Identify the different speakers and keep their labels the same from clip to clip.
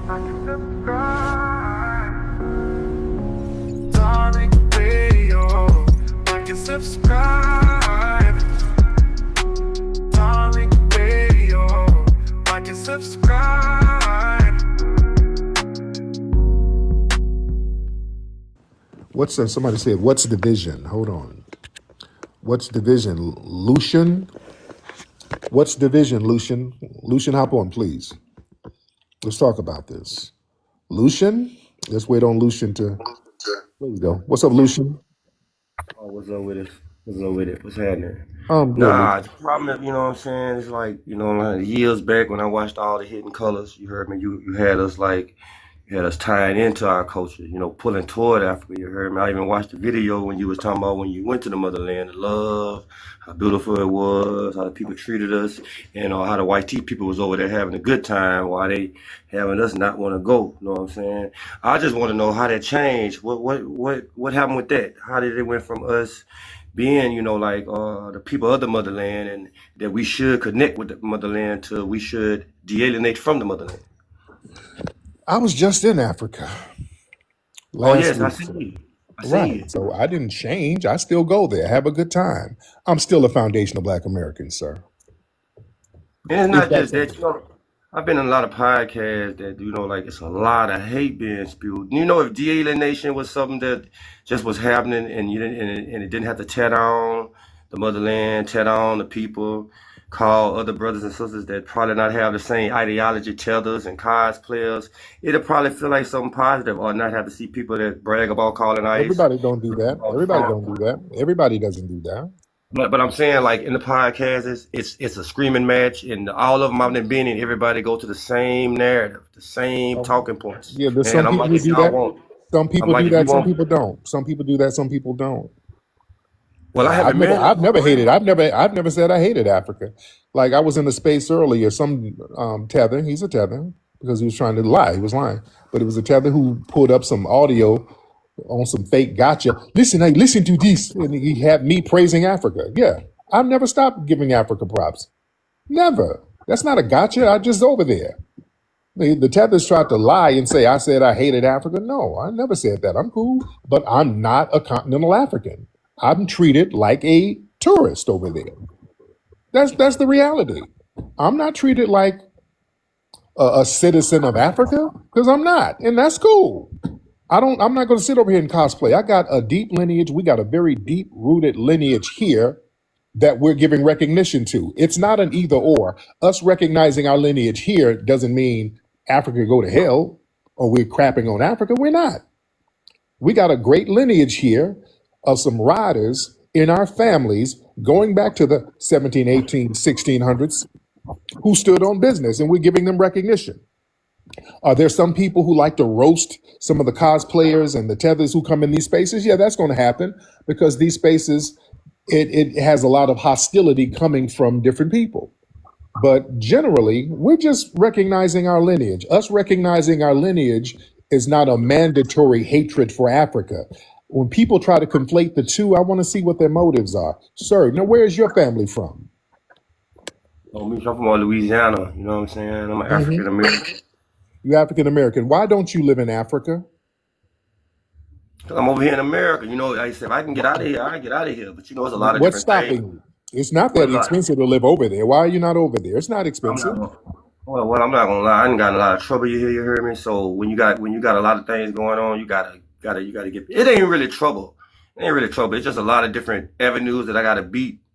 Speaker 1: Tariq Radio, like and subscribe. Tariq Radio, like and subscribe.
Speaker 2: What's somebody said, what's division? Hold on. What's division? Lucian? What's division, Lucian? Lucian, hop on, please. Let's talk about this. Lucian? Let's wait on Lucian to... There you go. What's up, Lucian?
Speaker 3: Oh, what's up with it? What's up with it? What's happening?
Speaker 2: Good.
Speaker 3: Nah, the problem, you know what I'm saying? It's like, like years back when I watched all the Hidden Colors, you heard me, you had us tying into our culture, pulling toward Africa, you heard me. I even watched the video when you was talking about when you went to the motherland, the love, how beautiful it was, how the people treated us, and how the white tea people was over there having a good time while they having us not want to go, you know what I'm saying? I just want to know how that changed. What happened with that? How did it went from us being, the people of the motherland and that we should connect with the motherland to we should de-alienate from the motherland?
Speaker 2: I was just in Africa
Speaker 3: Oh,
Speaker 2: last
Speaker 3: yes, I
Speaker 2: week.
Speaker 3: see. I see
Speaker 2: Right.
Speaker 3: it.
Speaker 2: So I didn't change. I still go there, have a good time. I'm still a foundational Black American, sir.
Speaker 3: And it's
Speaker 2: It's
Speaker 3: not
Speaker 2: that
Speaker 3: just that,
Speaker 2: simple.
Speaker 3: I've been in a lot of podcasts that, it's a lot of hate being spewed. If de-alienation was something that just was happening and you didn't and it didn't have to tear down the motherland, tear down the people, call other brothers and sisters that probably not have the same ideology, tethers and cosplayers, it'll probably feel like something positive or not have to see people that brag about calling ICE
Speaker 2: Everybody don't do that.
Speaker 3: or
Speaker 2: Everybody
Speaker 3: Trump.
Speaker 2: don't do that. Everybody doesn't do that.
Speaker 3: But I'm saying, like, in the podcast, it's a screaming match, and all of them I've been in, everybody go to the same narrative, the same
Speaker 2: Um,
Speaker 3: talking points.
Speaker 2: yeah, there's
Speaker 3: And
Speaker 2: some
Speaker 3: I'm
Speaker 2: people
Speaker 3: like,
Speaker 2: who
Speaker 3: if
Speaker 2: do
Speaker 3: y'all
Speaker 2: that.
Speaker 3: want,
Speaker 2: Some
Speaker 3: I'm
Speaker 2: people
Speaker 3: like,
Speaker 2: do
Speaker 3: if you
Speaker 2: that. Some
Speaker 3: want,
Speaker 2: people don't. Some people do that. Some people don't.
Speaker 3: well, I
Speaker 2: I've
Speaker 3: haven't
Speaker 2: never,
Speaker 3: been.
Speaker 2: I've never hated. I've never said I hated Africa. Like I was in a space earlier. Some tether. He's a tether because he was trying to lie. He was lying, but it was a tether who pulled up some audio on some fake gotcha. Listen, hey, listen to this, and he had me praising Africa. Yeah, I've never stopped giving Africa props. Never. That's not a gotcha. I just over there. The tethers tried to lie and say I said I hated Africa. No, I never said that. I'm cool, but I'm not a continental African. I'm treated like a tourist over there. That's the reality. I'm not treated like a citizen of Africa because I'm not, and that's cool. I'm not going to sit over here and cosplay. I got a deep lineage. We got a very deep rooted lineage here that we're giving recognition to. It's not an either or. Us recognizing our lineage here doesn't mean Africa go to hell or we're crapping on Africa. We're not. We got a great lineage here of some riders in our families going back to the 17, 18, 1600s who stood on business, and we're giving them recognition. Are there some people who like to roast some of the cosplayers and the tethers who come in these spaces? Yeah, that's going to happen because these spaces, it has a lot of hostility coming from different people. But generally, we're just recognizing our lineage. Us recognizing our lineage is not a mandatory hatred for Africa. When people try to conflate the two, I want to see what their motives are. Sir, now where is your family from?
Speaker 3: I'm from Louisiana, you know what I'm saying? I'm an
Speaker 2: hmm
Speaker 3: African American.
Speaker 2: You African American. Why don't you live in Africa?
Speaker 3: I'm over here in America. Like I said, if I can get out of here, I get out of here. But it's a lot of
Speaker 2: What's
Speaker 3: different things.
Speaker 2: stopping you? It's not
Speaker 3: Well,
Speaker 2: that
Speaker 3: like,
Speaker 2: expensive to live over there. Why are you not over there? It's not
Speaker 3: I'm
Speaker 2: expensive.
Speaker 3: not gonna, I'm not gonna lie. I done got in a lot of trouble. You heard me. So when you got a lot of things going on, you gotta get. It ain't really trouble. It ain't really trouble. It's just a lot of different avenues that I gotta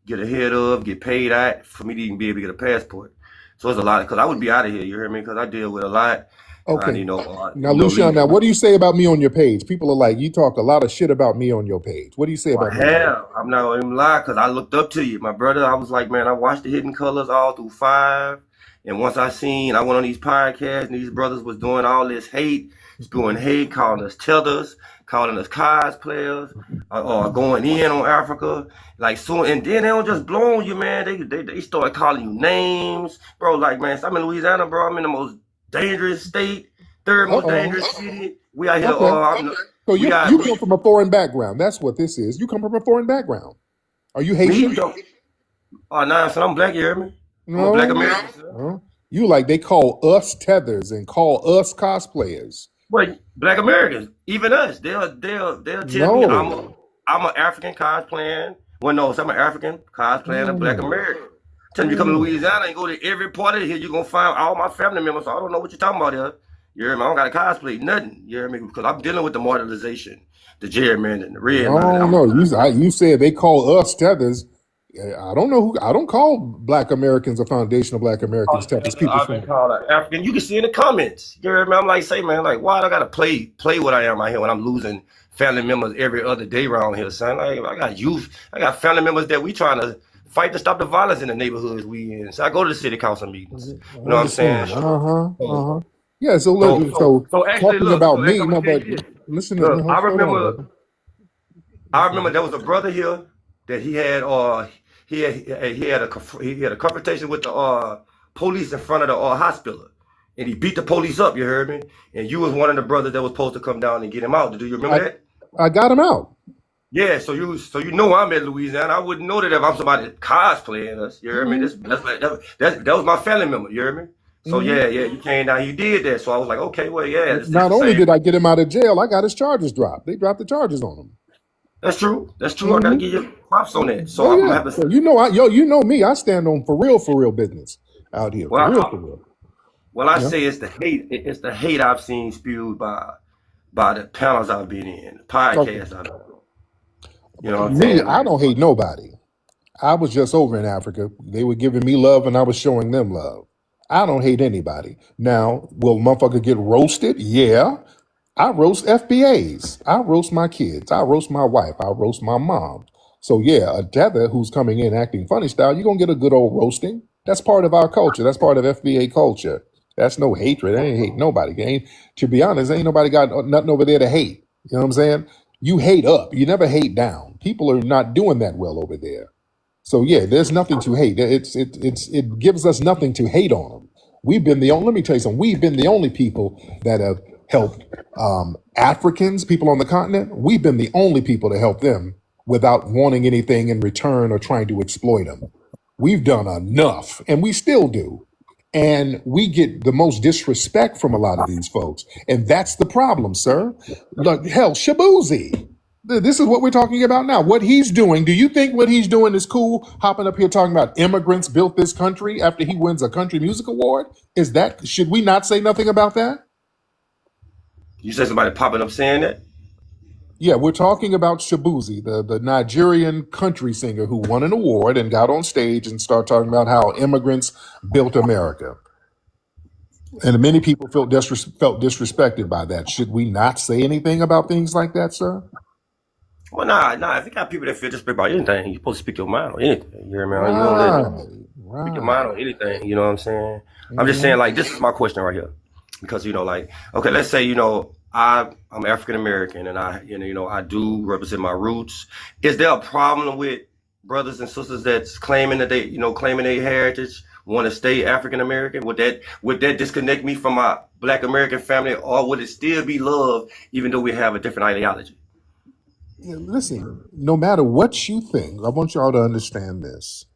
Speaker 3: get ahead of, get paid at for me to even be able to get a passport. So it's a lot because I would be out of here. You hear me? Because I deal with a lot.
Speaker 2: Okay. Now, Lucian, now what do you say about me on your page? People are like, you talk a lot of shit about me on your page. What do you say
Speaker 3: Well,
Speaker 2: about me?
Speaker 3: I'm not gonna even lie because I looked up to you, my brother. I was like, man, I watched the Hidden Colors all through 5. And once I went on these podcasts and these brothers was doing all this hate, spewing hate, calling us tethers, calling us cosplayers, or going in on Africa. Like, so, and then they don't just blow on you, man. They start calling you names. Bro, like, man, I'm in Louisiana, bro. I'm in the most dangerous state, third most dangerous city. We out here,
Speaker 2: Okay. So you come from a foreign background. That's what this is. You come from a foreign background. Are you Haitian?
Speaker 3: Nah, son, I'm black, you hear me? I'm a black American, sir.
Speaker 2: You like they call us tethers and call us cosplayers.
Speaker 3: Well, Black Americans, even us, they'll tell me
Speaker 2: No,
Speaker 3: I'm an African cosplaying. Well, no, so I'm an African cosplaying a Black
Speaker 2: no,
Speaker 3: American. Tell me you come to
Speaker 2: no.
Speaker 3: Louisiana and go to every part of here, you're gonna find all my family members. So I don't know what you're talking about here. You hear me? I don't got a cosplay, nothing. You hear me? Because I'm dealing with the marginalization, the gerrymandering, the redlining.
Speaker 2: No, no. You said they call us tethers. I don't know who. I don't call Black Americans or foundational Black Americans tethers. People
Speaker 3: I've been
Speaker 2: from
Speaker 3: called an African. You can see in the comments. You hear me? I'm like, say, man, like, why do I gotta play what I am out here when I'm losing family members every other day around here, son? Like, I got youth, I got family members that we trying to fight to stop the violence in the neighborhoods we in. So I go to the city council meetings. You
Speaker 2: I
Speaker 3: know what I'm saying?
Speaker 2: understand. Yeah. So
Speaker 3: So,
Speaker 2: look.
Speaker 3: so,
Speaker 2: So
Speaker 3: so actually,
Speaker 2: talking
Speaker 3: look,
Speaker 2: about
Speaker 3: look,
Speaker 2: me.
Speaker 3: I'm
Speaker 2: No,
Speaker 3: gonna tell
Speaker 2: but
Speaker 3: you this.
Speaker 2: listen.
Speaker 3: Look, I
Speaker 2: Hold on,
Speaker 3: remember,
Speaker 2: brother.
Speaker 3: I remember there was a brother here that he had a confrontation with the police in front of the hospital, and he beat the police up. You heard me? And you was one of the brothers that was supposed to come down and get him out. Do you remember
Speaker 2: I
Speaker 3: that?
Speaker 2: I got him out.
Speaker 3: Yeah. So you know I'm in Louisiana. I wouldn't know that if I'm somebody cosplaying us. You heard me?
Speaker 2: Hmm.
Speaker 3: That was my family member. You heard me? So
Speaker 2: Hmm.
Speaker 3: yeah, you came down. You did that. So I was like, okay, well, yeah, it's
Speaker 2: Not
Speaker 3: the
Speaker 2: only
Speaker 3: same.
Speaker 2: did I get him out of jail, I got his charges dropped. They dropped the charges on him.
Speaker 3: That's true. That's true. I gotta
Speaker 2: Hmm.
Speaker 3: give you props on that. So
Speaker 2: Oh
Speaker 3: I'm gonna
Speaker 2: yeah.
Speaker 3: have
Speaker 2: So
Speaker 3: to.
Speaker 2: you know me. I stand on for real business out here. For
Speaker 3: Well,
Speaker 2: real, for real.
Speaker 3: I
Speaker 2: Yeah.
Speaker 3: say it's the hate. It's the hate I've seen spewed by the panels I've been in, the
Speaker 2: Okay.
Speaker 3: podcasts I've done. You know what I'm
Speaker 2: Me,
Speaker 3: saying?
Speaker 2: I
Speaker 3: Like,
Speaker 2: don't hate nobody. I was just over in Africa. They were giving me love and I was showing them love. I don't hate anybody. Now, will motherfucker get roasted? Yeah. I roast FBAs. I roast my kids. I roast my wife. I roast my mom. So yeah, a tether who's coming in acting funny style, you're gonna get a good old roasting. That's part of our culture. That's part of FBA culture. That's no hatred. I ain't hate nobody. Ain't, to be honest, ain't nobody got nothing over there to hate. You know what I'm saying? You hate up. You never hate down. People are not doing that well over there. So yeah, there's nothing to hate. It gives us nothing to hate on them. We've been the only. Let me tell you something. We've been the only people that have helped Africans, people on the continent. We've been the only people to help them without wanting anything in return or trying to exploit them. We've done enough, and we still do. And we get the most disrespect from a lot of these folks, and that's the problem, sir. Look, hell, Shabuzi. This is what we're talking about now. What he's doing, do you think what he's doing is cool? Hopping up here talking about immigrants built this country after he wins a country music award? Is that, should we not say nothing about that?
Speaker 3: you said somebody popping up saying that.
Speaker 2: Yeah, we're talking about Shabuzi, the Nigerian country singer who won an award and got on stage and started talking about how immigrants built America. And many people felt disrespected by that. Should we not say anything about things like that, sir?
Speaker 3: Well, nah. If you got people that feel disrespect about anything, you're supposed to speak your mind on anything. You hear me? You don't let
Speaker 2: Right,
Speaker 3: speak your mind
Speaker 2: right.
Speaker 3: on anything. You know what I'm saying? I'm just saying,
Speaker 2: Hmm.
Speaker 3: like, this is my question right here. Because, like, okay, let's say, I'm African American and I do represent my roots. Is there a problem with brothers and sisters that's claiming that claiming their heritage, want to stay African American? Would that disconnect me from my Black American family, or would it still be love even though we have a different ideology?
Speaker 2: Yeah, listen, no matter what you think, I want y'all to understand this.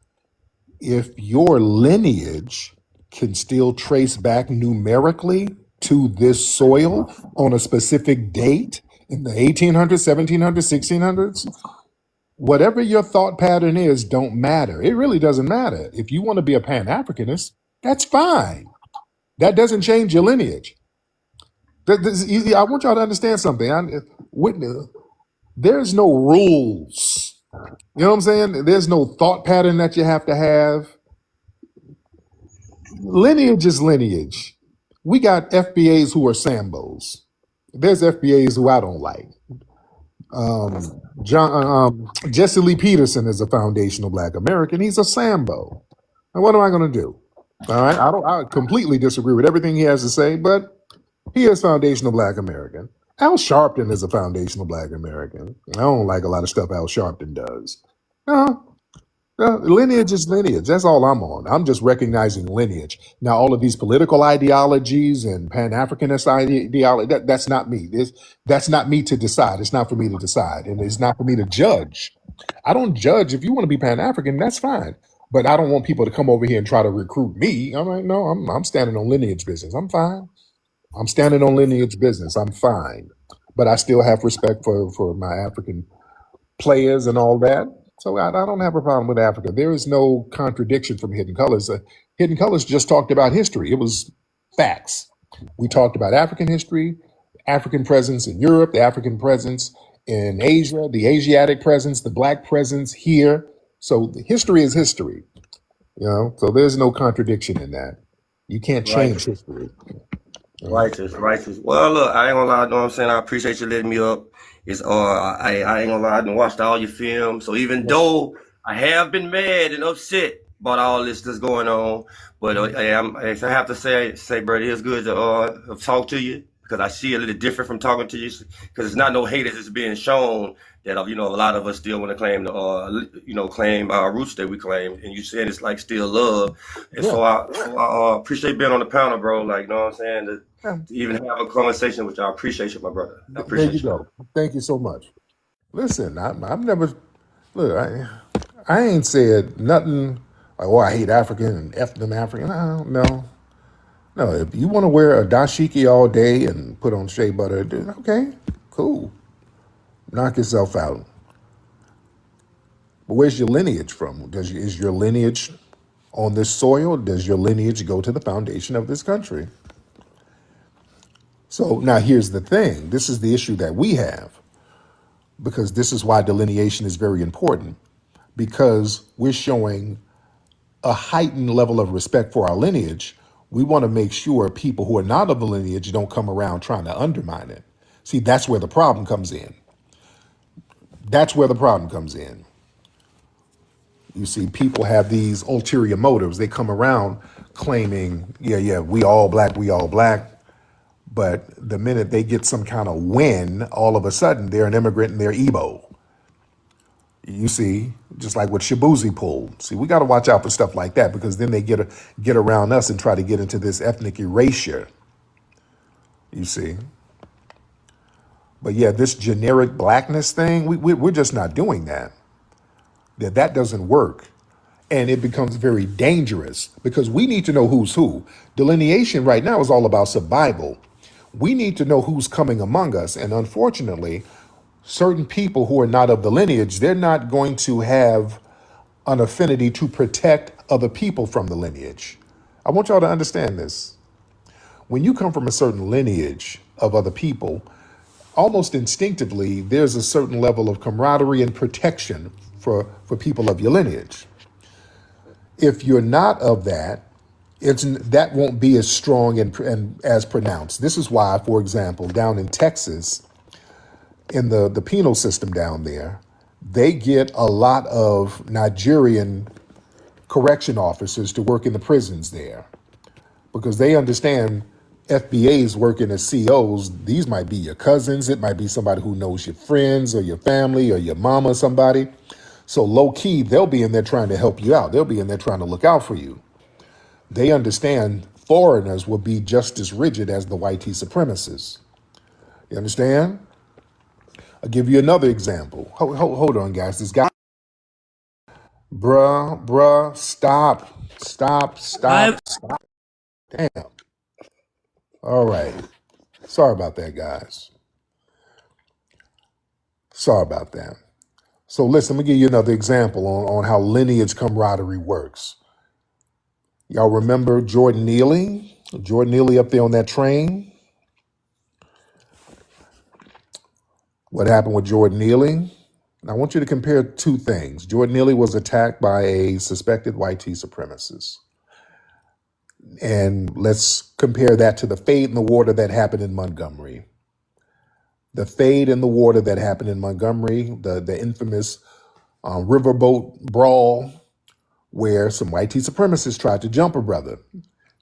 Speaker 2: If your lineage can still trace back numerically to this soil on a specific date in the 1800s, 1700s, 1600s, whatever your thought pattern is, don't matter. It really doesn't matter. If you want to be a Pan Africanist, that's fine. That doesn't change your lineage. I want y'all to understand something. There's no rules. You know what I'm saying? There's no thought pattern that you have to have. Lineage is lineage. We got FBAs who are Sambos. There's FBAs who I don't like. Jesse Lee Peterson is a foundational Black American. He's a Sambo. And what am I going to do? All right, I completely disagree with everything he has to say, but he is foundational Black American. Al Sharpton is a foundational Black American. I don't like a lot of stuff Al Sharpton does. No, lineage is lineage. That's all I'm on. I'm just recognizing lineage. Now, all of these political ideologies and Pan Africanist ideology, that's not me. That's not me to decide. It's not for me to decide. And it's not for me to judge. I don't judge. If you want to be Pan African, that's fine. But I don't want people to come over here and try to recruit me. I'm like, no, I'm standing on lineage business. I'm fine. I'm standing on lineage business. I'm fine. But I still have respect for my African players and all that. So I don't have a problem with Africa. There is no contradiction from Hidden Colors. Hidden Colors just talked about history. It was facts. We talked about African history, African presence in Europe, the African presence in Asia, the Asiatic presence, the black presence here. So the history is history, you know. So there's no contradiction in that. You can't change
Speaker 3: Righteous,
Speaker 2: history. You know?
Speaker 3: righteous, righteous. Well, look, I ain't gonna lie. Know what I'm saying? I appreciate you letting me up. It's I ain't gonna lie. I done watched all your films. So even though I have been mad and upset about all this that's going on, but I have to say, bro, it is good to talk to you because I see a little different from talking to you because it's not no hate that's being shown that you know a lot of us still want to claim the claim our roots that we claim, and you said it's like still love, and
Speaker 2: Yeah.
Speaker 3: so I appreciate being on the panel, bro. Like you know what I'm saying
Speaker 2: Yeah.
Speaker 3: to even have a conversation with you. I appreciate you, my brother. I
Speaker 2: There you
Speaker 3: appreciate you.
Speaker 2: go. Thank you so much. Listen, I've never look. I ain't said nothing like, "Oh, I hate African and F them African." No. No, if you want to wear a dashiki all day and put on shea butter, then okay, cool. Knock yourself out. But where's your lineage from? Is your lineage on this soil? Does your lineage go to the foundation of this country? So now here's the thing. This is the issue that we have, because this is why delineation is very important, because we're showing a heightened level of respect for our lineage. We want to make sure people who are not of the lineage don't come around trying to undermine it. See, that's where the problem comes in. That's where the problem comes in. You see, people have these ulterior motives. They come around claiming, yeah, we all black, we all black. But the minute they get some kind of win, all of a sudden they're an immigrant and they're Igbo. You see, just like what Shabuzi pulled. See, we got to watch out for stuff like that, because then they get around us and try to get into this ethnic erasure. You see. But yeah, this generic blackness thing, we're just not doing that. That doesn't work. And it becomes very dangerous because we need to know who's who. Delineation right now is all about survival. We need to know who's coming among us. And unfortunately, certain people who are not of the lineage, they're not going to have an affinity to protect other people from the lineage. I want y'all to understand this. When you come from a certain lineage of other people, almost instinctively, there's a certain level of camaraderie and protection for people of your lineage. If you're not of that, that won't be as strong and as pronounced. This is why, for example, down in Texas, in the penal system down there, they get a lot of Nigerian correction officers to work in the prisons there, because they understand FBAs working as COs. These might be your cousins. It might be somebody who knows your friends or your family or your mama or somebody. So low key, they'll be in there trying to help you out. They'll be in there trying to look out for you. They understand foreigners will be just as rigid as the white supremacists. You understand? I'll give you another example. Hold on, guys. This guy, bruh, stop. Damn. All right. Sorry about that, guys. Sorry about that. So listen, let me give you another example on how lineage camaraderie works. Y'all remember Jordan Neely? Jordan Neely up there on that train? What happened with Jordan Neely? I want you to compare two things. Jordan Neely was attacked by a suspected white supremacist. And let's compare that to the fade in the water that happened in Montgomery. The fade in the water that happened in Montgomery, the infamous riverboat brawl, where some white supremacists tried to jump a brother.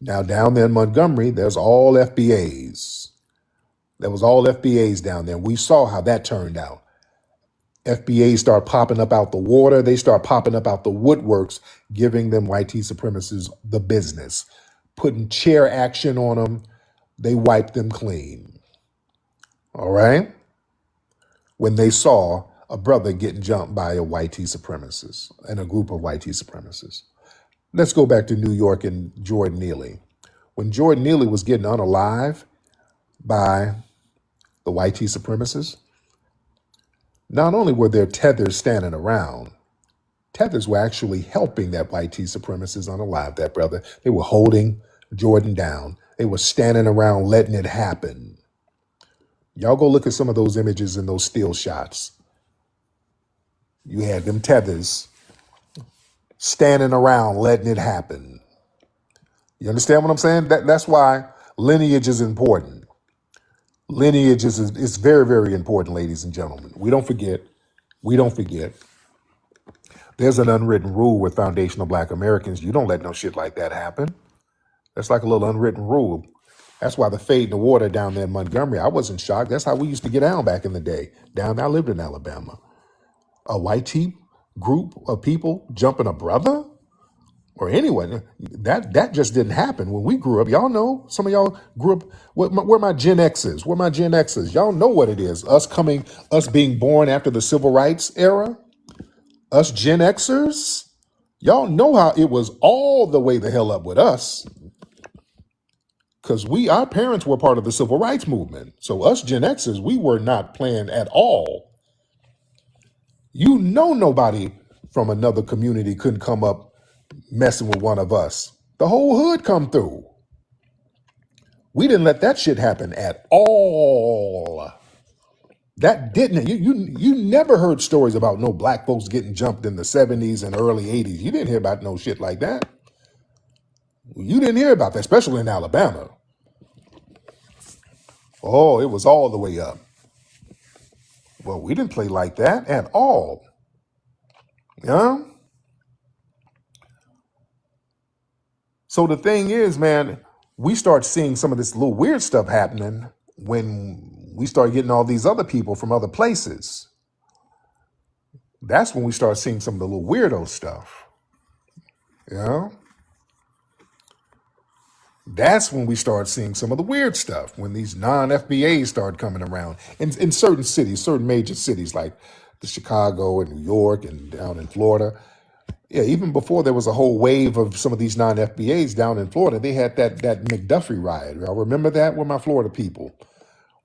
Speaker 2: Now down there in Montgomery, there's all FBAs. There was all FBAs down there. We saw how that turned out. FBAs start popping up out the water. They start popping up out the woodworks, giving them white supremacists the business, putting chair action on them. They wiped them clean. All right? When they saw a brother getting jumped by a white supremacist and a group of white supremacists. Let's go back to New York and Jordan Neely. When Jordan Neely was getting unalive by the white T supremacists, not only were there tethers standing around, tethers were actually helping that white T supremacist unalive that brother. They were holding Jordan down. They were standing around letting it happen. Y'all go look at some of those images and those still shots. You had them tethers standing around letting it happen. You understand what I'm saying? That's why lineage is important. Lineage is very, very important, ladies and gentlemen. We don't forget. We don't forget. There's an unwritten rule with foundational Black Americans. You don't let no shit like that happen. That's like a little unwritten rule. That's why the fade in the water down there in Montgomery, I wasn't shocked. That's how we used to get down back in the day. Down there, I lived in Alabama. A white tea group of people jumping a brother or anyone, that just didn't happen when we grew up. Y'all know, some of y'all grew up, where my Gen X's, where my Gen X's, y'all know what it is. Us being born after the civil rights era, us Gen Xers, y'all know how it was all the way the hell up with us. Because our parents were part of the civil rights movement. So us Gen Xers, we were not playing at all. You know nobody from another community couldn't come up messing with one of us. The whole hood come through. We didn't let that shit happen at all. That didn't. You never heard stories about no black folks getting jumped in the 70s and early 80s. You didn't hear about no shit like that. You didn't hear about that, especially in Alabama. Oh, it was all the way up. Well, we didn't play like that at all. Yeah. So the thing is, man, we start seeing some of this little weird stuff happening when we start getting all these other people from other places. That's when we start seeing some of the little weirdo stuff. Yeah. That's when we start seeing some of the weird stuff, when these non-FBAs start coming around in certain cities, certain major cities like the Chicago and New York and down in Florida. Yeah, even before there was a whole wave of some of these non-FBAs down in Florida, they had that McDuffie riot. Y'all remember that? With my Florida people,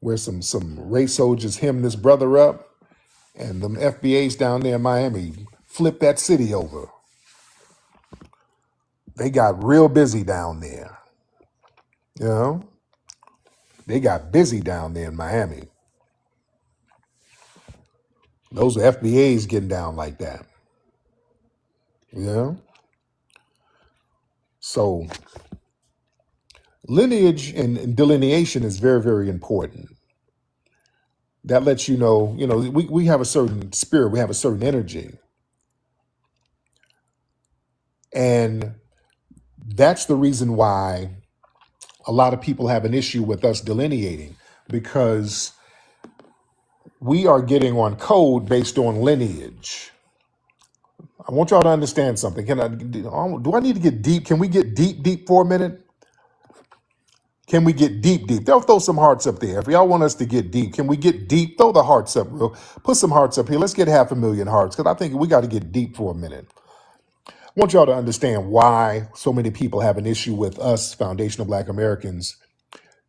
Speaker 2: where some race soldiers hemmed this brother up, and them FBAs down there in Miami flipped that city over. They got real busy down there. You know, they got busy down there in Miami. Those are FBAs getting down like that. You know? So lineage and delineation is very, very important. That lets you know, we have a certain spirit, we have a certain energy. And that's the reason why a lot of people have an issue with us delineating, because we are getting on code based on lineage. I want y'all to understand something. Do I need to get deep? Can we get deep for a minute? Can we get deep? They'll throw some hearts up there. If y'all want us to get deep, can we get deep? Throw the hearts up. Put some hearts up here. Let's get 500,000 hearts, because I think we got to get deep for a minute. I want y'all to understand why so many people have an issue with us foundational Black Americans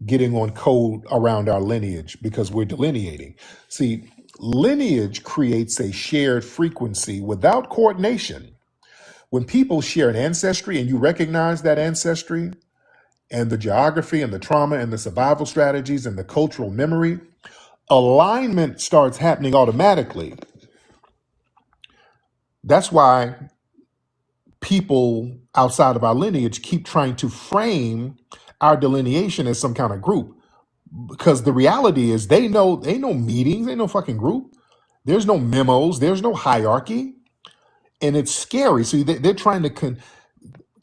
Speaker 2: getting on code around our lineage, because we're delineating. See, lineage creates a shared frequency without coordination. When people share an ancestry and you recognize that ancestry and the geography and the trauma and the survival strategies and the cultural memory, alignment starts happening automatically. That's why people outside of our lineage keep trying to frame our delineation as some kind of group, because the reality is they know ain't no meetings, ain't no fucking group. There's no memos, there's no hierarchy, and it's scary. So they're trying to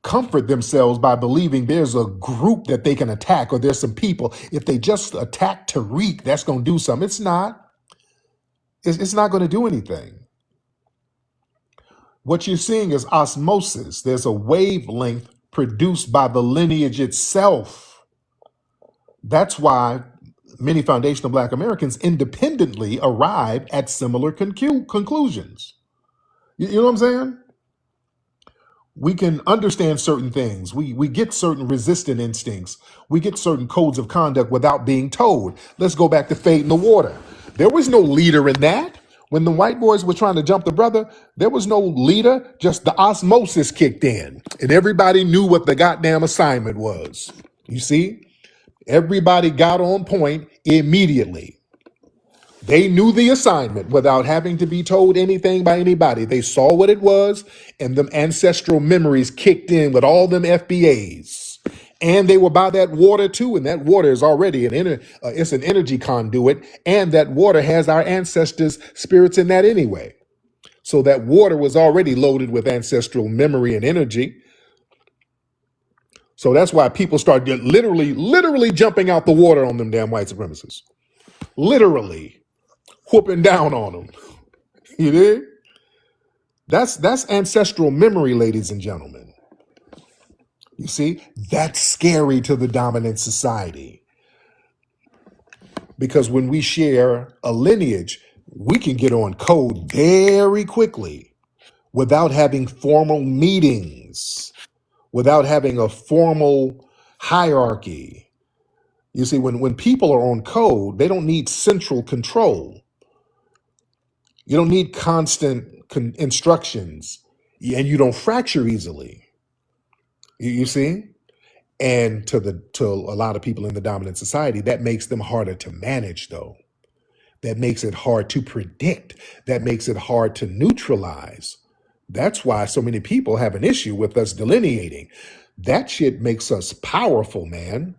Speaker 2: comfort themselves by believing there's a group that they can attack, or there's some people. If they just attack Tariq, that's going to do something. It's not. It's not going to do anything. What you're seeing is osmosis. There's a wavelength produced by the lineage itself. That's why many foundational Black Americans independently arrive at similar conclusions. You know what I'm saying? We can understand certain things. We get certain resistant instincts. We get certain codes of conduct without being told. Let's go back to Fate in the Water. There was no leader in that. When the white boys were trying to jump the brother, there was no leader, just the osmosis kicked in. And everybody knew what the goddamn assignment was. You see? Everybody got on point immediately. They knew the assignment without having to be told anything by anybody. They saw what it was, and them ancestral memories kicked in with all them FBAs. And they were by that water too, and that water is already it's an energy conduit, and that water has our ancestors' spirits in that anyway. So that water was already loaded with ancestral memory and energy. So that's why people start literally jumping out the water on them damn white supremacists. Literally whooping down on them. You did? That's ancestral memory, ladies and gentlemen. You see, that's scary to the dominant society. Because when we share a lineage, we can get on code very quickly without having formal meetings, without having a formal hierarchy. You see, when people are on code, they don't need central control. You don't need constant instructions, and you don't fracture easily. You see? And to a lot of people in the dominant society, that makes them harder to manage, though. That makes it hard to predict. That makes it hard to neutralize. That's why so many people have an issue with us delineating. That shit makes us powerful, man.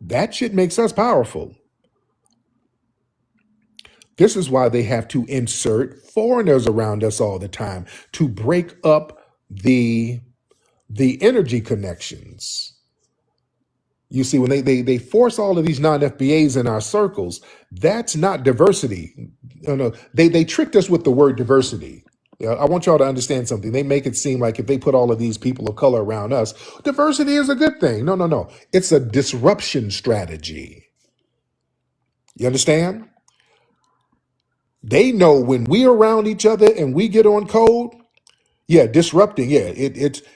Speaker 2: That shit makes us powerful. This is why they have to insert foreigners around us all the time to break up the energy connections. You see, when they force all of these non-FBAs in our circles, that's not diversity. No, they tricked us with the word diversity. I want y'all to understand something. They make it seem like if they put all of these people of color around us, diversity is a good thing. No. It's a disruption strategy. You understand? They know when we're around each other and we get on code, disrupting,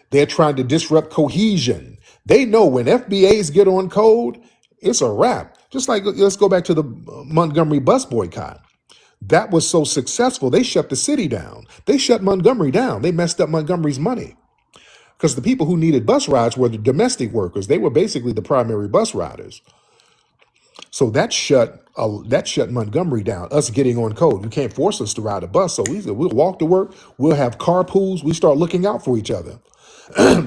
Speaker 2: they're trying to disrupt cohesion. They know when FBAs get on code, it's a wrap. Just like, let's go back to the Montgomery bus boycott. That was so successful, they shut the city down. They shut Montgomery down. They messed up Montgomery's money. Because the people who needed bus rides were the domestic workers. They were basically the primary bus riders. So that shut Montgomery down, us getting on code. You can't force us to ride a bus. So we'll walk to work. We'll have carpools. We start looking out for each other.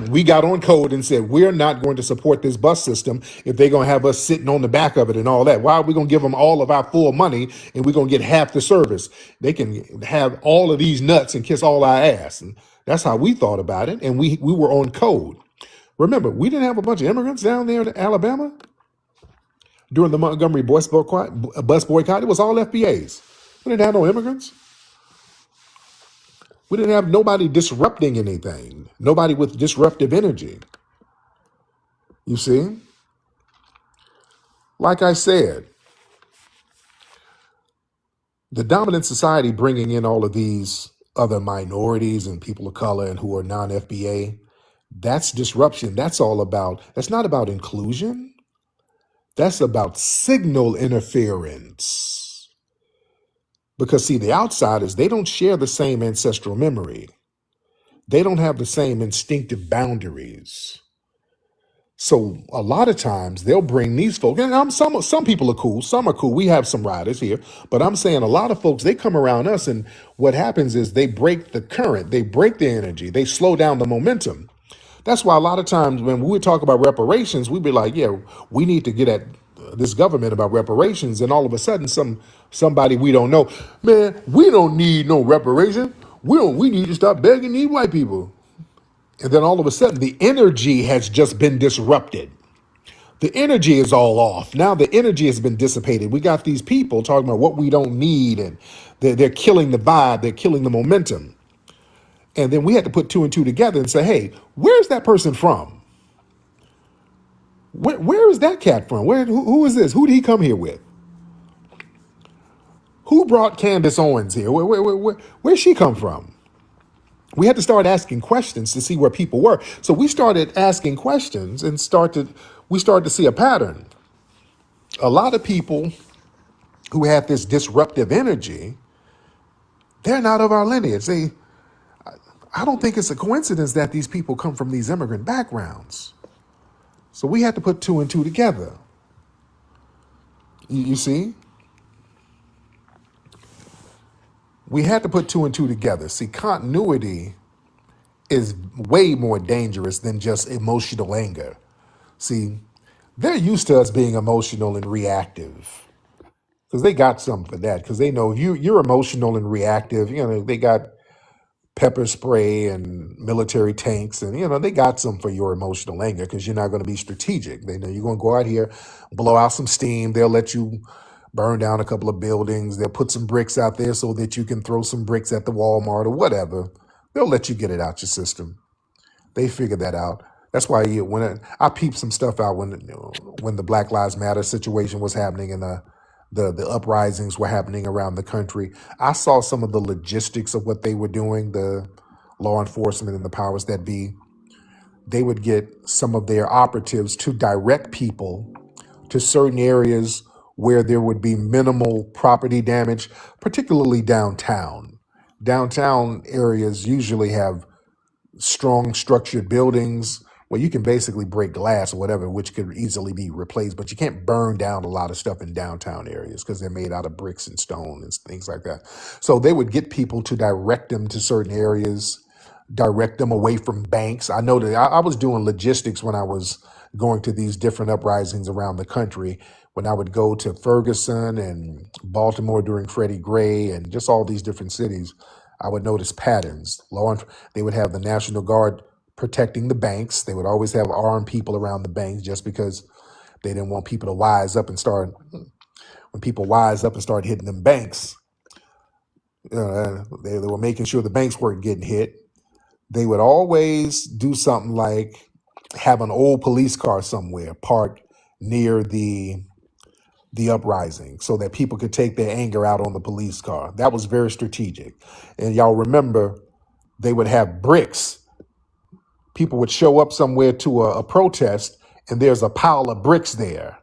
Speaker 2: We got on code and said, we're not going to support this bus system if they're going to have us sitting on the back of it and all that. Why are we going to give them all of our full money and we're going to get half the service? They can have all of these nuts and kiss all our ass. And that's how we thought about it. And we were on code. Remember, we didn't have a bunch of immigrants down there in Alabama during the Montgomery bus boycott. It was all FBAs. We didn't have no immigrants. We didn't have nobody disrupting anything. Nobody with disruptive energy. You see? Like I said, the dominant society bringing in all of these other minorities and people of color and who are non-FBA, that's disruption. That's not about inclusion. That's about signal interference. Because, see, the outsiders, they don't share the same ancestral memory. They don't have the same instinctive boundaries. So a lot of times they'll bring these folks, and some people are cool, some are cool. We have some riders here, but I'm saying a lot of folks, they come around us, and what happens is they break the current, they break the energy, they slow down the momentum. That's why a lot of times when we would talk about reparations, we'd be like, we need to get at this government about reparations. And all of a sudden, somebody we don't know, man, we don't need no reparation. We need to stop begging these white people. And then all of a sudden, the energy has just been disrupted. The energy is all off. Now the energy has been dissipated. We got these people talking about what we don't need, and they're killing the vibe. They're killing the momentum. And then we had to put two and two together and say, hey, where's that person from? Where is that cat from? Who is this? Who did he come here with? Who brought Candace Owens here? Where'd she come from? We had to start asking questions to see where people were. So we started asking questions and we started to see a pattern. A lot of people who have this disruptive energy, they're not of our lineage. I don't think it's a coincidence that these people come from these immigrant backgrounds. So we had to put two and two together. You see? We had to put two and two together. See, continuity is way more dangerous than just emotional anger. See, they're used to us being emotional and reactive because they got something for that. Because they know you're emotional and reactive. They got pepper spray and military tanks, and they got some for your emotional anger because you're not going to be strategic. They know you're going to go out here, blow out some steam. They'll let you burn down a couple of buildings. They'll put some bricks out there so that you can throw some bricks at the Walmart or whatever. They'll let you get it out your system. They figured that out. That's why when I peeped some stuff out when the Black Lives Matter situation was happening and the uprisings were happening around the country. I saw some of the logistics of what they were doing, the law enforcement and the powers that be. They would get some of their operatives to direct people to certain areas where there would be minimal property damage, particularly downtown. Downtown areas usually have strong structured buildings where you can basically break glass or whatever, which could easily be replaced, but you can't burn down a lot of stuff in downtown areas because they're made out of bricks and stone and things like that. So they would get people to direct them to certain areas, direct them away from banks. I know that I was doing logistics when I was going to these different uprisings around the country. When I would go to Ferguson and Baltimore during Freddie Gray and just all these different cities, I would notice patterns. They would have the National Guard protecting the banks. They would always have armed people around the banks just because they didn't want people to wise up and start. When people wise up and start hitting them banks, they were making sure the banks weren't getting hit. They would always do something like have an old police car somewhere parked near the uprising so that people could take their anger out on the police car. That was very strategic. And y'all remember they would have bricks. People would show up somewhere to a protest and there's a pile of bricks there.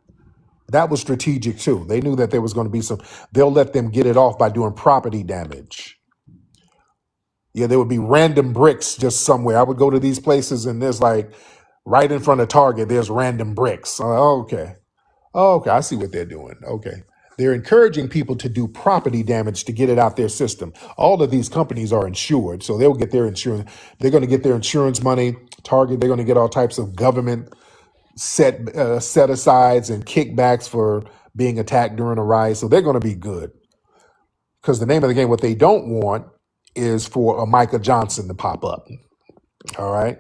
Speaker 2: That was strategic too. They knew that there was going to be they'll let them get it off by doing property damage. Yeah, there would be random bricks just somewhere. I would go to these places and there's like right in front of Target, there's random bricks. Okay. Oh, okay, I see what they're doing. Okay. They're encouraging people to do property damage to get it out their system. All of these companies are insured, so they'll get their insurance. They're going to get their insurance money. Target, they're going to get all types of government set asides and kickbacks for being attacked during a riot. So they're going to be good. Because the name of the game, what they don't want is for a Micah Johnson to pop up. All right?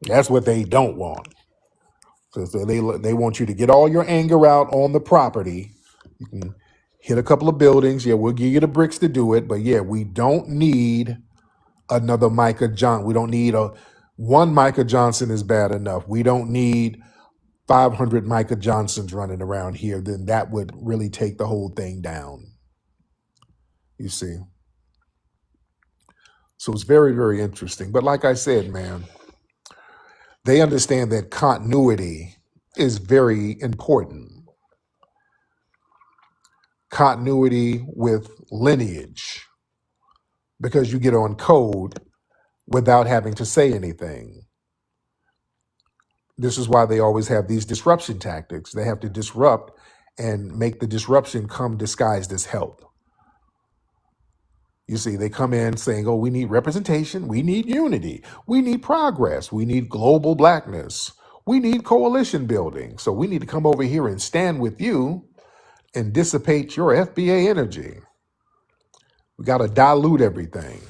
Speaker 2: That's what they don't want. So they want you to get all your anger out on the property. You can hit a couple of buildings. Yeah, we'll give you the bricks to do it. But yeah, we don't need another Micah Johnson. We don't need one Micah Johnson is bad enough. We don't need 500 Micah Johnsons running around here. Then that would really take the whole thing down. You see. So it's very, very interesting. But like I said, man, they understand that continuity is very important. Continuity with lineage, because you get on code without having to say anything. This is why they always have these disruption tactics. They have to disrupt and make the disruption come disguised as help. You see, they come in saying, oh, we need representation, we need unity, we need progress, we need global blackness, we need coalition building. So we need to come over here and stand with you and dissipate your FBA energy. We got to dilute everything.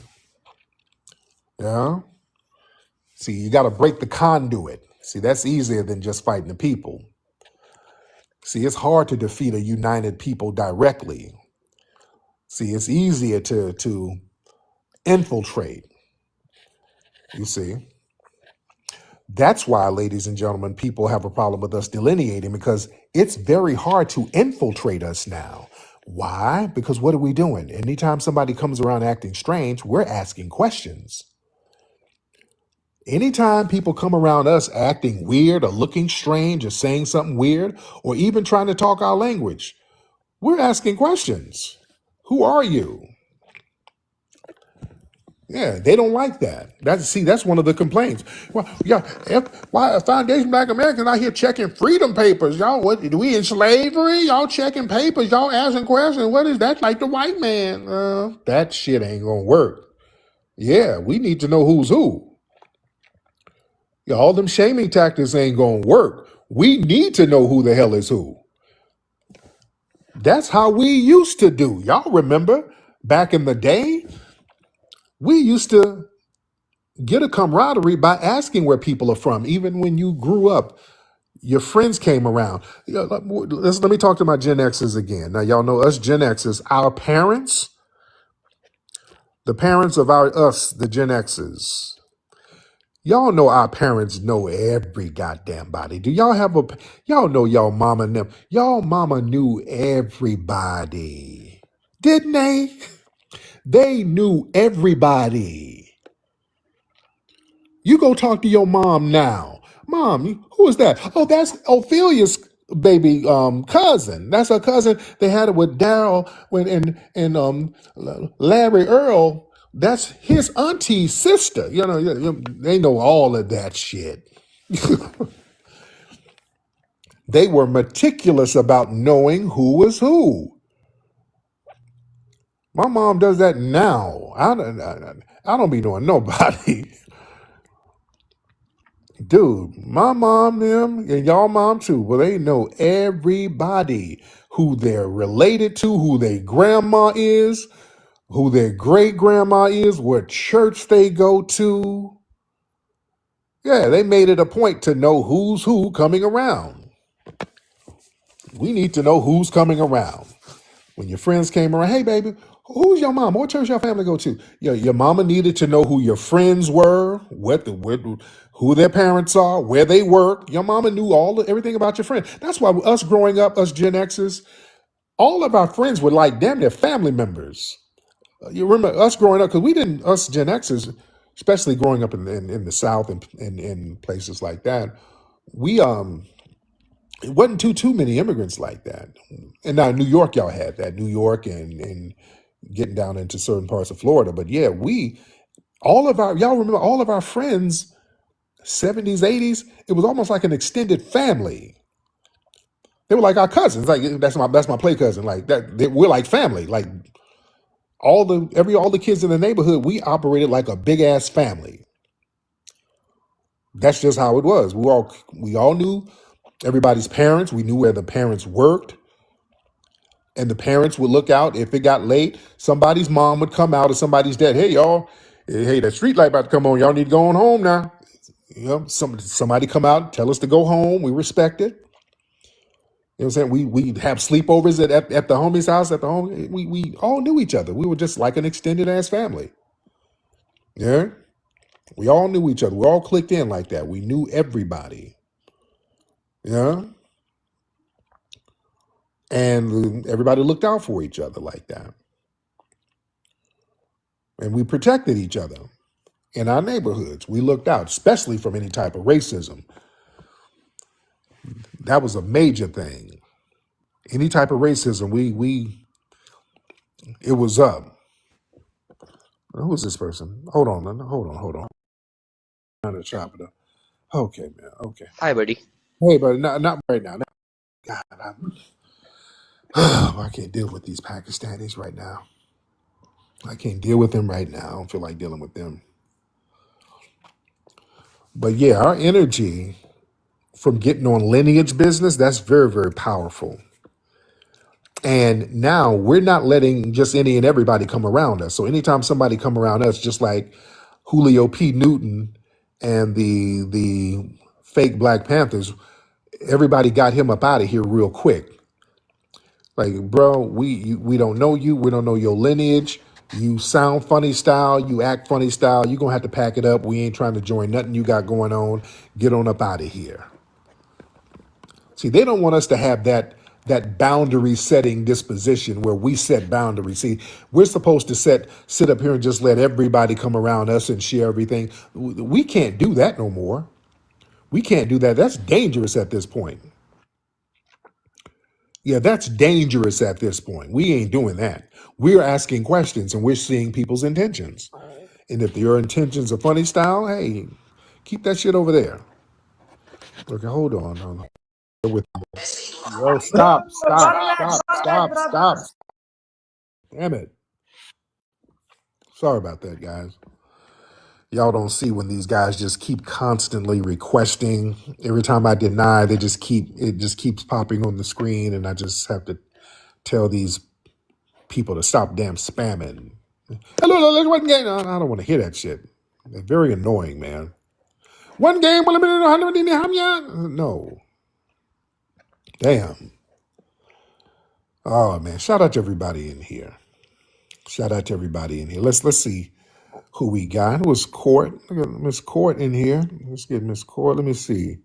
Speaker 2: Yeah? See, you got to break the conduit. See, that's easier than just fighting the people. See, it's hard to defeat a united people directly. See, it's easier to infiltrate. You see, that's why, ladies and gentlemen, people have a problem with us delineating, because it's very hard to infiltrate us now. Why? Because what are we doing? Anytime somebody comes around acting strange, we're asking questions. Anytime people come around us acting weird or looking strange or saying something weird or even trying to talk our language, we're asking questions. Who are you? Yeah, they don't like that. That's one of the complaints. Well, yeah, why Foundation Black Americans out here checking freedom papers? Y'all, what? We in slavery? Y'all checking papers? Y'all asking questions? What is that like the white man? That shit ain't gonna work. Yeah, we need to know who's who. Yeah, all them shaming tactics ain't gonna work. We need to know who the hell is who. That's how we used to do. Y'all remember back in the day? We used to get a camaraderie by asking where people are from. Even when you grew up, your friends came around. Let me talk to my Gen Xers again. Now, y'all know us Gen Xers, our parents, the parents of us, the Gen Xers. Y'all know our parents know every goddamn body. Do y'all y'all know y'all mama and them? Y'all mama knew everybody. Didn't they? They knew everybody. You go talk to your mom now. Mom, who is that? Oh, that's Ophelia's baby cousin. That's her cousin. They had it with Daryl and Larry Earl. That's his auntie's sister. They know all of that shit. They were meticulous about knowing who was who. My mom does that now. I don't be knowing nobody. Dude, my mom, them, and y'all mom too. Well, they know everybody, who they're related to, who their grandma is, who their great grandma is, what church they go to. Yeah, they made it a point to know who's who coming around. We need to know who's coming around. When your friends came around, hey baby, who's your mom? What church your family go to? Your mama needed to know who your friends were, who their parents are, where they work. Your mama knew everything about your friend. That's why us growing up, us Gen Xers, all of our friends were like damn near family members. You remember us growing up, because us Gen Xers, especially growing up in the South and in places like that, we it wasn't too many immigrants like that. And now New York, y'all had that. New York and getting down into certain parts of Florida. But yeah, y'all remember all of our friends, 70s, 80s, it was almost like an extended family. They were like our cousins. Like that's my play cousin. Like that, we're like family. Like all the kids in the neighborhood, we operated like a big ass family. That's just how it was. We all knew everybody's parents. We knew where the parents worked. And the parents would look out. If it got late, somebody's mom would come out or somebody's dad. Hey, y'all. Hey, that street light about to come on. Y'all need to go on home now. Somebody come out, tell us to go home. We respect it. You know what I'm saying? We'd have sleepovers at the homie's house, at the home. We all knew each other. We were just like an extended ass family. Yeah. We all knew each other. We all clicked in like that. We knew everybody. Yeah. And everybody looked out for each other like that. And we protected each other in our neighborhoods. We looked out, especially from any type of racism. That was a major thing. Any type of racism, it was up. Who is this person? Hold on. Trying to chop it up. Okay, man. Okay.
Speaker 4: Hi, buddy.
Speaker 2: Hey, but not right now. God, I can't deal with these Pakistanis right now. I can't deal with them right now. I don't feel like dealing with them. But yeah, our energy from getting on Lineage business, that's very, very powerful. And now we're not letting just any and everybody come around us. So anytime somebody come around us, just like Julio P. Newton and the fake Black Panthers, everybody got him up out of here real quick. Like, bro, we don't know you. We don't know your lineage. You sound funny style. You act funny style. You're going to have to pack it up. We ain't trying to join nothing you got going on. Get on up out of here. See, they don't want us to have that that boundary setting disposition where we set boundaries. See, we're supposed to sit up here and just let everybody come around us and share everything. We can't do that no more. We can't do that. That's dangerous at this point. Yeah, that's dangerous at this point. We ain't doing that. We're asking questions and we're seeing people's intentions. And if your intentions are funny style, hey, keep that shit over there. Okay, hold on. With yo, stop. Damn it. Sorry about that, guys. Y'all don't see when these guys just keep constantly requesting. Every time I deny, it just keeps popping on the screen, and I just have to tell these people to stop damn spamming. Hello, one game. I don't want to hear that shit. They're very annoying, man. One game, no. Damn. Oh man, shout out to everybody in here. Let's see who we got. It was Court. Look at Miss Court in here. Let's get Miss Court. Let me see.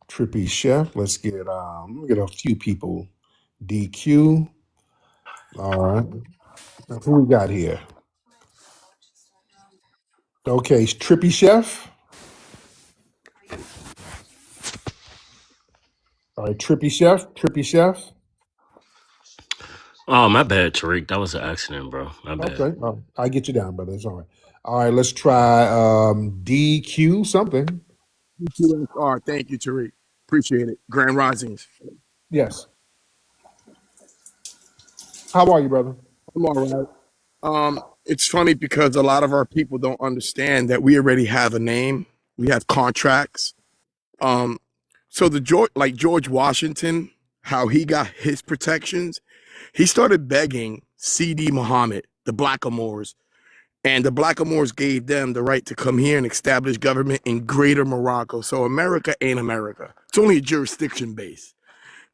Speaker 2: Trippy Chef. Let's get a few people. DQ. All right. Who we got here? Okay, Trippy Chef. All right, Trippy Chef.
Speaker 4: Oh, my bad, Tariq. That was an accident, bro. My bad.
Speaker 2: Okay, I get you down, brother. It's all right. All right, let's try DQ something.
Speaker 5: QSR. Thank you, Tariq. Appreciate it. Grand Risings.
Speaker 2: Yes. How are you, brother?
Speaker 5: I'm all right. It's funny because a lot of our people don't understand that we already have a name. We have contracts. So George Washington, how he got his protections, he started begging C.D. Muhammad, the Blackamoors, and the Blackamoors gave them the right to come here and establish government in Greater Morocco. So America ain't America. It's only a jurisdiction base.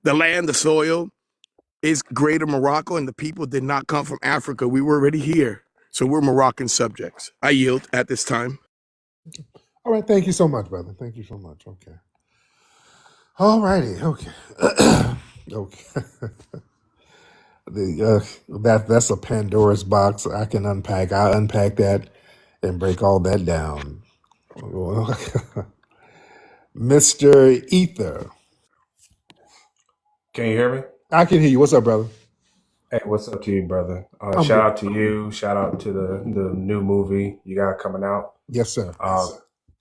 Speaker 5: The land, the soil is Greater Morocco, and the people did not come from Africa. We were already here. So we're Moroccan subjects. I yield at this time.
Speaker 2: All right, thank you so much, brother. Thank you so much. Okay. All righty. Okay. Okay. That's a Pandora's box. I can unpack. I'll unpack that and break all that down. Mr. Ether.
Speaker 6: Can you hear me?
Speaker 2: I can hear you. What's up, brother?
Speaker 6: Hey, what's up to you, brother?
Speaker 2: I'm
Speaker 6: Shout
Speaker 2: good.
Speaker 6: out to you. Shout out to the new movie you got coming out.
Speaker 2: Yes, sir.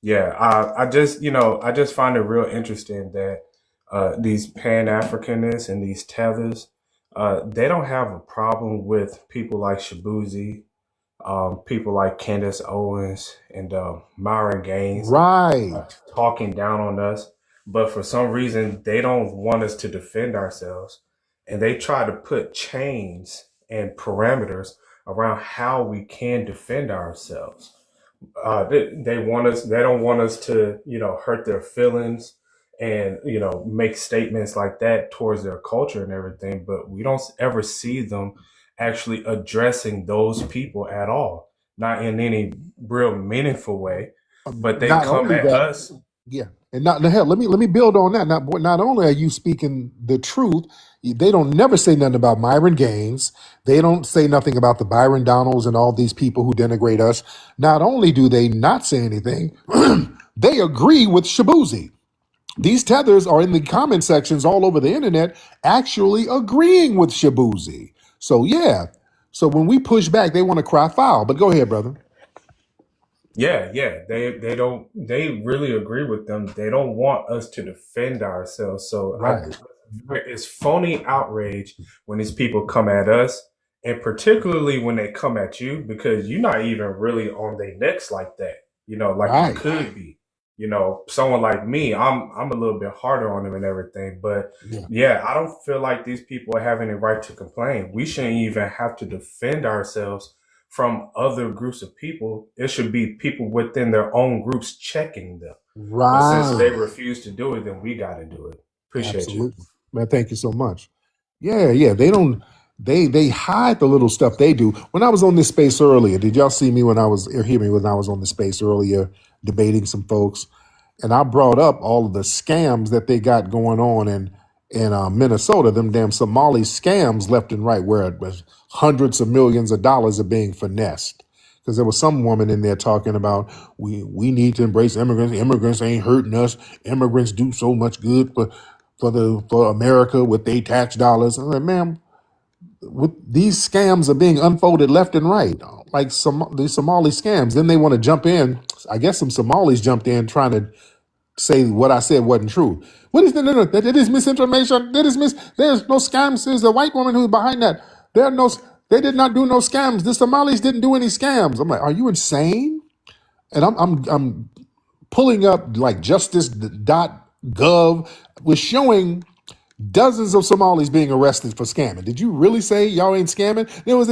Speaker 6: Yeah, I just find it real interesting that these Pan-Africanists and these tethers, they don't have a problem with people like Shabuzi, people like Candace Owens and Myron Gaines
Speaker 2: Right.
Speaker 6: talking down on us. But for some reason, they don't want us to defend ourselves. And they try to put chains and parameters around how we can defend ourselves. They want us. They don't want us to, hurt their feelings and make statements like that towards their culture and everything. But we don't ever see them actually addressing those people at all, not in any real meaningful way. But they
Speaker 2: Not
Speaker 6: come
Speaker 2: only
Speaker 6: at
Speaker 2: that,
Speaker 6: us.
Speaker 2: yeah, and not the hell. Let me build on that. Not only are you speaking the truth, they don't never say nothing about Myron Gaines. They don't say nothing about the Byron Donalds and all these people who denigrate us. Not only do they not say anything, they agree with Shabuzi. These tethers are in the comment sections all over the internet, actually agreeing with Shabuzi. So yeah. So when we push back, they want to cry foul. But go ahead, brother.
Speaker 6: Yeah, they really agree with them. They don't want us to defend ourselves. So
Speaker 2: Right.
Speaker 6: it's phony outrage when these people come at us, and particularly when they come at you, because you're not even really on their necks like that, like
Speaker 2: Right.
Speaker 6: you could be. Someone like me, I'm a little bit harder on them and everything. But yeah, I don't feel like these people have any right to complain. We shouldn't even have to defend ourselves from other groups of people. It should be people within their own groups checking them. But since they
Speaker 2: Right.
Speaker 6: refuse to do it, then we got to do it. Appreciate you.
Speaker 2: Absolutely. Man, thank you so much. Yeah. They don't they hide the little stuff they do. When I was on this space earlier, did y'all see me when I was or hear me when I was on the space earlier debating some folks? And I brought up all of the scams that they got going on, in Minnesota, them damn Somali scams left and right, where it was hundreds of millions of dollars are being finessed. Because there was some woman in there talking about we need to embrace immigrants. Immigrants ain't hurting us. Immigrants do so much good for America with their tax dollars. I'm like, ma'am, with these scams are being unfolded left and right, like these Somali scams. Then they want to jump in. I guess some Somalis jumped in trying to say what I said wasn't true. What is no? That is misinformation. That is There's no scams. There's a white woman who's behind that. There are no. They did not do no scams. The Somalis didn't do any scams. I'm like, are you insane? And I'm pulling up like justice.gov was showing dozens of Somalis being arrested for scamming. Did you really say y'all ain't scamming? There's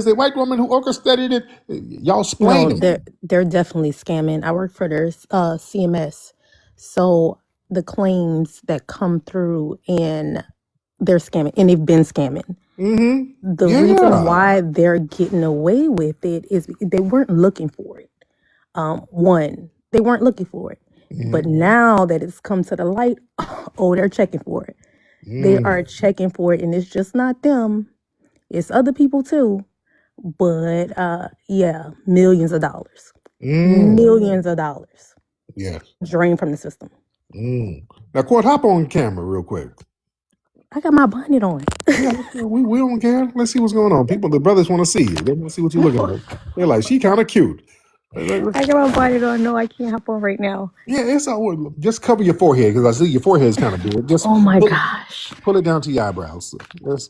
Speaker 2: a white woman who orchestrated it. Y'all
Speaker 7: No,
Speaker 2: splaining.
Speaker 7: they're definitely scamming. I work for their CMS, so the claims that come through and they're scamming, and they've been scamming.
Speaker 2: Mm-hmm.
Speaker 7: The reason
Speaker 2: Yeah.
Speaker 7: why they're getting away with it is they weren't looking for it. One, they weren't looking for it, but
Speaker 2: Mm-hmm.
Speaker 7: now that it's come to the light, oh, they're checking for it. They
Speaker 2: Mm-hmm.
Speaker 7: are checking for it, and it's just not them; it's other people too. But yeah, millions of dollars.
Speaker 2: Mm.
Speaker 7: Millions of dollars
Speaker 2: Yes.
Speaker 7: drained from the system.
Speaker 2: Mm. Now, Court, hop on camera real quick.
Speaker 7: I got my bonnet on.
Speaker 2: Yeah, we don't care. Let's see what's going on. The brothers want to see you. They want to see what you're looking at. They're like, she kind of cute.
Speaker 7: I got my bonnet on. No, I can't hop on right now.
Speaker 2: Yeah, it's all. Just cover your forehead because I see your forehead is kind of big. Just
Speaker 7: Oh my gosh.
Speaker 2: pull it down to your eyebrows. Let's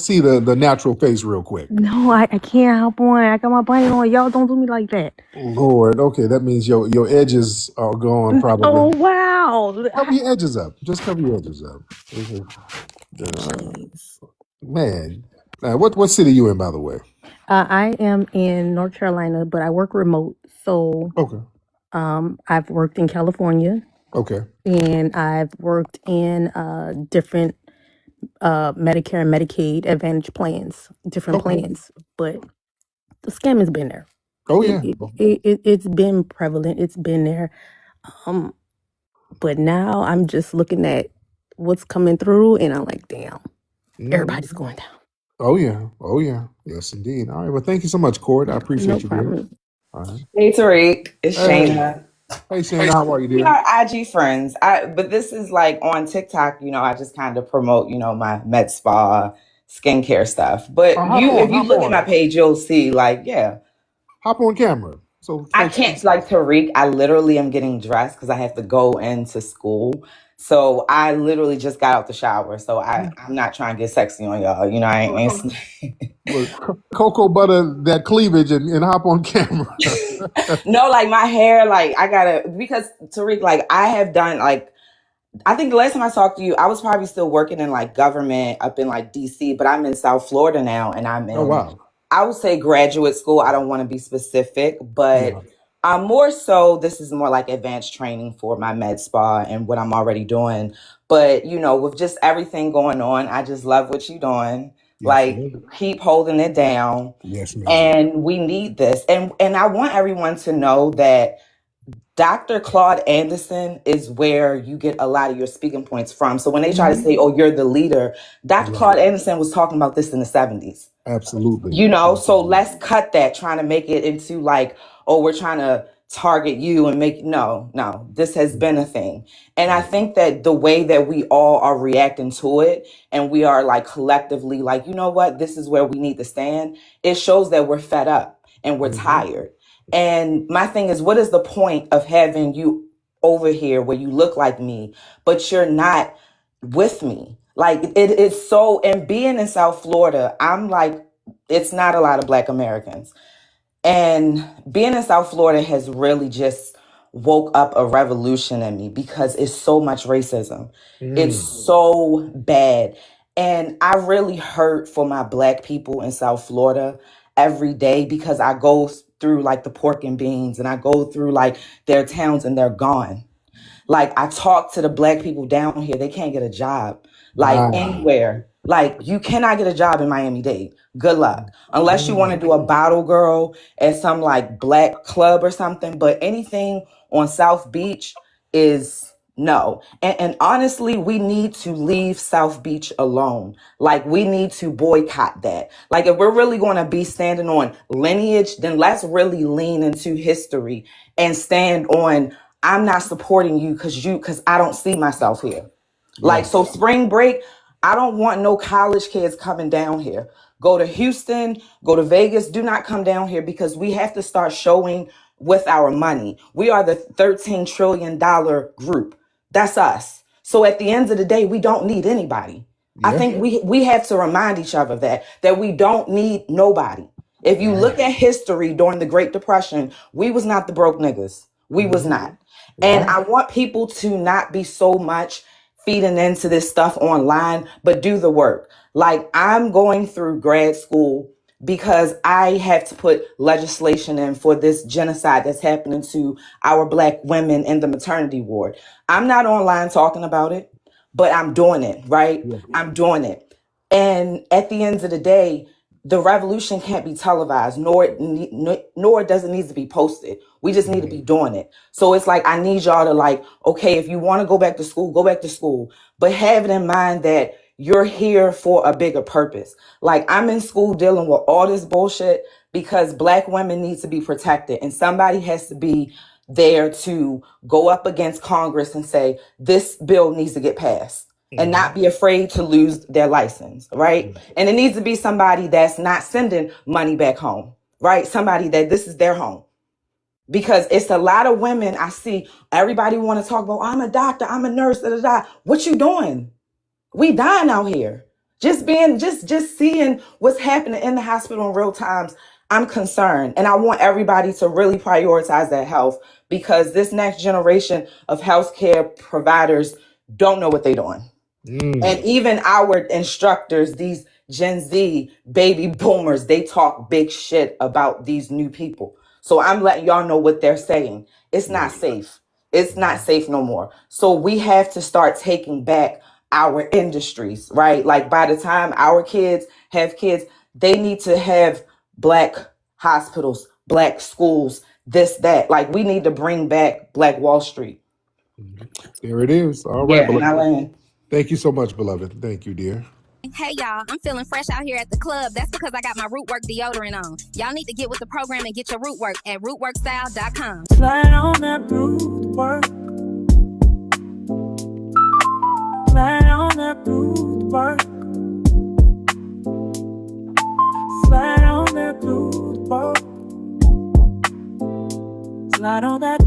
Speaker 2: see the natural face real quick.
Speaker 7: No, I can't hop on. I got my bonnet on. Y'all don't do me like that.
Speaker 2: Lord, okay, that means your edges are gone probably.
Speaker 7: Oh wow.
Speaker 2: Cover your edges up. Just cover your edges up.
Speaker 7: Jeez.
Speaker 2: Man, what city you in, by the way?
Speaker 7: I am in North Carolina, but I work remote. So
Speaker 2: Okay.
Speaker 7: I've worked in California
Speaker 2: Okay.
Speaker 7: and I've worked in different Medicare and Medicaid Advantage plans, different
Speaker 2: Okay.
Speaker 7: plans. But the scam has been there.
Speaker 2: Oh yeah.
Speaker 7: It's been prevalent. It's been there. But now I'm just looking at what's coming through, and I'm like, damn, everybody's going down.
Speaker 2: Oh yeah. Oh yeah. Yes, indeed. All right. Well, thank you so much, Cord. I appreciate
Speaker 7: No
Speaker 2: you, dear.
Speaker 7: problem.
Speaker 2: All right.
Speaker 8: Hey Tariq, it's
Speaker 2: Hey.
Speaker 8: Shayna.
Speaker 2: Hey, Shane, how are you,
Speaker 8: We
Speaker 2: dear?
Speaker 8: are IG friends. But this is like on TikTok, I just kind of promote, my med spa skincare stuff. But if you look at my page, you'll see
Speaker 2: Hop on camera. So
Speaker 8: I can't like Tariq. I literally am getting dressed because I have to go into school. So I literally just got out the shower. So I'm not trying to get sexy on y'all. I ain't
Speaker 2: cocoa butter that cleavage and hop on camera.
Speaker 8: No, like my hair, like I gotta, because Tariq, like I have done like, I think the last time I talked to you, I was probably still working in like government up in like DC, but I'm in South Florida now, and I'm in,
Speaker 2: Oh wow.
Speaker 8: I would say graduate school. I don't want to be specific, but more so, this is more like advanced training for my med spa and what I'm already doing. But with just everything going on, I just love what you're doing. Like, keep holding it down.
Speaker 2: Yes, ma'am.
Speaker 8: And we need this. And I want everyone to know that Dr. Claude Anderson is where you get a lot of your speaking points from. So when they try to say, oh, you're the leader, Dr. Claude Anderson was talking about this in the 70s.
Speaker 2: Absolutely.
Speaker 8: So let's cut that, trying to make it into like, oh, we're trying to target you and make, no, this has been a thing. And I think that the way that we all are reacting to it, and we are like collectively like, you know what, this is where we need to stand. It shows that we're fed up and we're tired. And my thing is, what is the point of having you over here where you look like me, but you're not with me? Like it is so, and being in South Florida, I'm like, it's not a lot of Black Americans. And being in South Florida has really just woke up a revolution in me because it's so much racism. It's so bad. And I really hurt for my Black people in South Florida every day because I go through like the pork and beans and I go through like their towns and they're gone. Like I talk to the Black people down here, they can't get a job like anywhere. Like you cannot get a job in Miami-Dade. Good luck. Unless you want to do a bottle girl at some like Black club or something. But anything on South Beach is No. And honestly, we need to leave South Beach alone. Like, we need to boycott that. Like, if we're really going to be standing on lineage, then let's really lean into history and stand on, I'm not supporting you because I don't see myself here. Like,
Speaker 2: Yeah.
Speaker 8: so spring break, I don't want no college kids coming down here. Go to Houston, go to Vegas. Do not come down here because we have to start showing with our money. We are the $13 trillion group. That's us. So at the end of the day, we don't need anybody. I
Speaker 2: Yeah.
Speaker 8: think we have to remind each other that we don't need nobody. If you look at history during the Great Depression, we was not the broke niggas. We was
Speaker 2: Mhm.
Speaker 8: not. And
Speaker 2: Yeah.
Speaker 8: I want people to not be so much feeding into this stuff online, but do the work. Like, I'm going through grad school because I have to put legislation in for this genocide that's happening to our Black women in the maternity ward. I'm not online talking about it, but I'm doing it, right?
Speaker 2: Yeah.
Speaker 8: I'm doing it. And at the end of the day, the revolution can't be televised, nor does it need to be posted. We just need to be doing it. So it's like, I need y'all to, like, okay, if you want to go back to school, go back to school, but have it in mind that you're here for a bigger purpose. Like, I'm in school dealing with all this bullshit because Black women need to be protected, and somebody has to be there to go up against Congress and say, this bill needs to get passed. And not be afraid to lose their license, right? And it needs to be somebody that's not sending money back home, right? Somebody that this is their home. Because it's a lot of women I see, everybody want to talk about, I'm a doctor, I'm a nurse, da, da, da. What you doing? We dying out here. Just seeing what's happening in the hospital in real times, I'm concerned. And I want everybody to really prioritize their health because this next generation of healthcare providers don't know what they're doing. And even our instructors, these Gen Z baby boomers, they talk big shit about these new people. So I'm letting y'all know what they're saying. It's not safe. It's not safe no more. So we have to start taking back our industries, right? Like, by the time our kids have kids, they need to have Black hospitals, Black schools, this, that. Like, we need to bring back Black Wall Street.
Speaker 2: There it is. All right,
Speaker 8: Yeah, and I
Speaker 2: beloved.
Speaker 8: land.
Speaker 2: Thank you so much, beloved. Thank you, dear.
Speaker 9: Hey y'all, I'm feeling fresh out here at the club. That's because I got my Rootwork deodorant on. Y'all need to get with the program and get your Rootwork at rootworkstyle.com.
Speaker 1: Slide on that root work. Slide on that root work. Slide on that root work. Slide on that